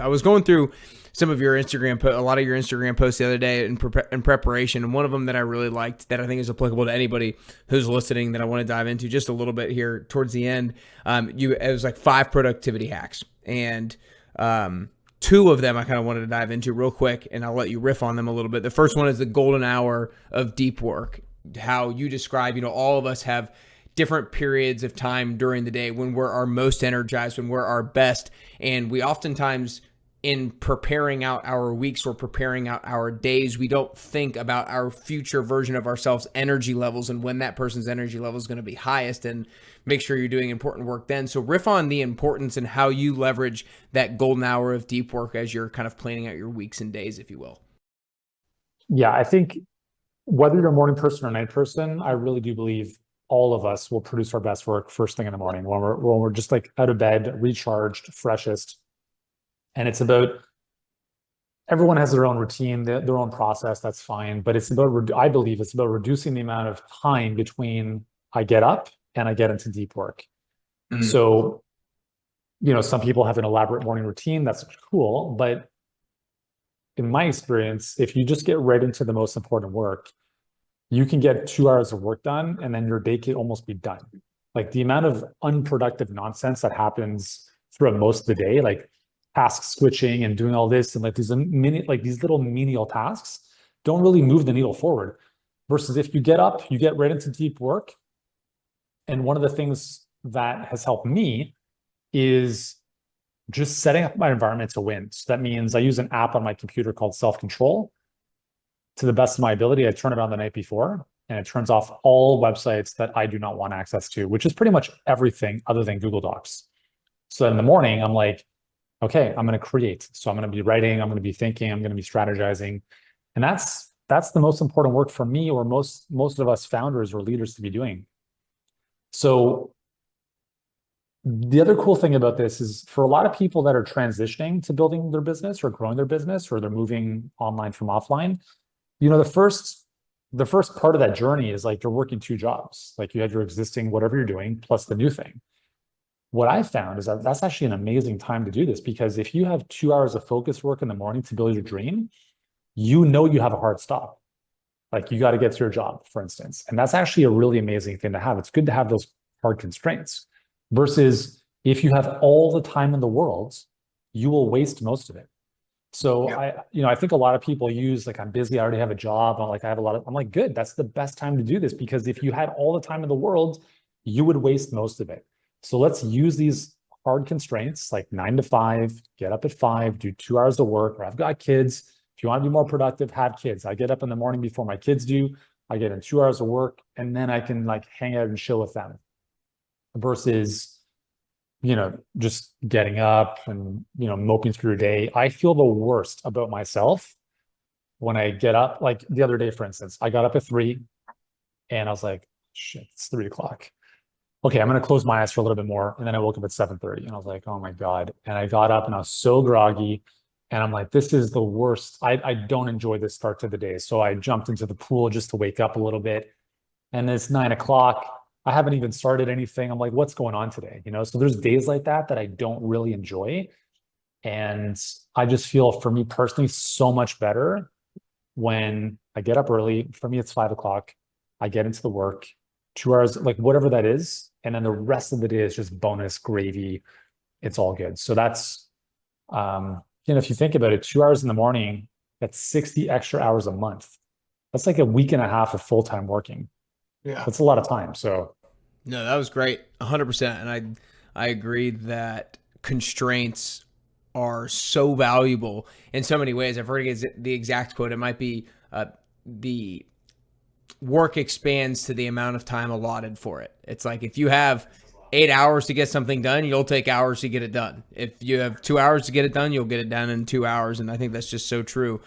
I was going through some of your a lot of your Instagram posts the other day in preparation, and one of them that I really liked that I think is applicable to anybody who's listening that I want to dive into just a little bit here towards the end. It was like 5 productivity hacks, and 2 of them I kind of wanted to dive into real quick, and I'll let you riff on them a little bit. The first one is the golden hour of deep work. How you describe, all of us have different periods of time during the day when we're our most energized, when we're our best, and we oftentimes in preparing out our weeks or preparing out our days, we don't think about our future version of ourselves energy levels and when that person's energy level is going to be highest, and make sure you're doing important work then. So riff on the importance and how you leverage that golden hour of deep work as you're kind of planning out your weeks and days, if you will. Yeah, I think whether you're a morning person or a night person, I really do believe all of us will produce our best work first thing in the morning when we're just like out of bed, recharged, freshest. And it's about, everyone has their own routine, their own process, that's fine. But it's about, I believe it's about reducing the amount of time between I get up and I get into deep work. Mm-hmm. So, some people have an elaborate morning routine, that's cool. But in my experience, if you just get right into the most important work, you can get 2 hours of work done and then your day can almost be done. Like the amount of unproductive nonsense that happens throughout most of the day, like task switching and doing all this and like these little menial tasks don't really move the needle forward. Versus if you get up, you get right into deep work. And one of the things that has helped me is just setting up my environment to win. So that means I use an app on my computer called Self-Control. To the best of my ability, I turn it on the night before and it turns off all websites that I do not want access to, which is pretty much everything other than Google Docs. So in the morning, I'm like, okay, I'm going to create. So I'm going to be writing, I'm going to be thinking, I'm going to be strategizing. And that's the most important work for me or most of us founders or leaders to be doing. So the other cool thing about this is for a lot of people that are transitioning to building their business or growing their business, or they're moving online from offline, the first part of that journey is like you're working 2 jobs. Like you have your existing, whatever you're doing, plus the new thing. What I found is that that's actually an amazing time to do this, because if you have 2 hours of focus work in the morning to build your dream, you have a hard stop. Like you got to get to your job, for instance. And that's actually a really amazing thing to have. It's good to have those hard constraints versus if you have all the time in the world, you will waste most of it. So yeah. I think a lot of people use like, I'm busy, I already have a job. I'm like, good. That's the best time to do this, because if you had all the time in the world, you would waste most of it. So let's use these hard constraints, like 9 to 5, get up at 5, do 2 hours of work, or I've got kids. If you want to be more productive, have kids. I get up in the morning before my kids do. I get in 2 hours of work, and then I can like hang out and chill with them versus, just getting up and, moping through your day. I feel the worst about myself when I get up. Like the other day, for instance, I got up at 3 and I was like, shit, it's 3 o'clock. Okay, I'm going to close my eyes for a little bit more. And then I woke up at 7:30 and I was like, oh my God. And I got up and I was so groggy and I'm like, this is the worst. I don't enjoy this start to the day. So I jumped into the pool just to wake up a little bit. And it's 9 o'clock. I haven't even started anything. I'm like, what's going on today? So there's days like that I don't really enjoy. And I just feel, for me personally, so much better when I get up early. For me, it's 5 o'clock. I get into the work, 2 hours, like whatever that is. And then the rest of the day is just bonus gravy. It's all good. So that's, if you think about it, 2 hours in the morning, that's 60 extra hours a month. That's like a week and a half of full-time working. Yeah. That's a lot of time. So no, that was great. 100%. And I agree that constraints are so valuable in so many ways. I've heard the exact quote. It might be the work expands to the amount of time allotted for it. It's like if you have 8 hours to get something done, you'll take hours to get it done. If you have 2 hours to get it done, you'll get it done in 2 hours. And I think that's just so true.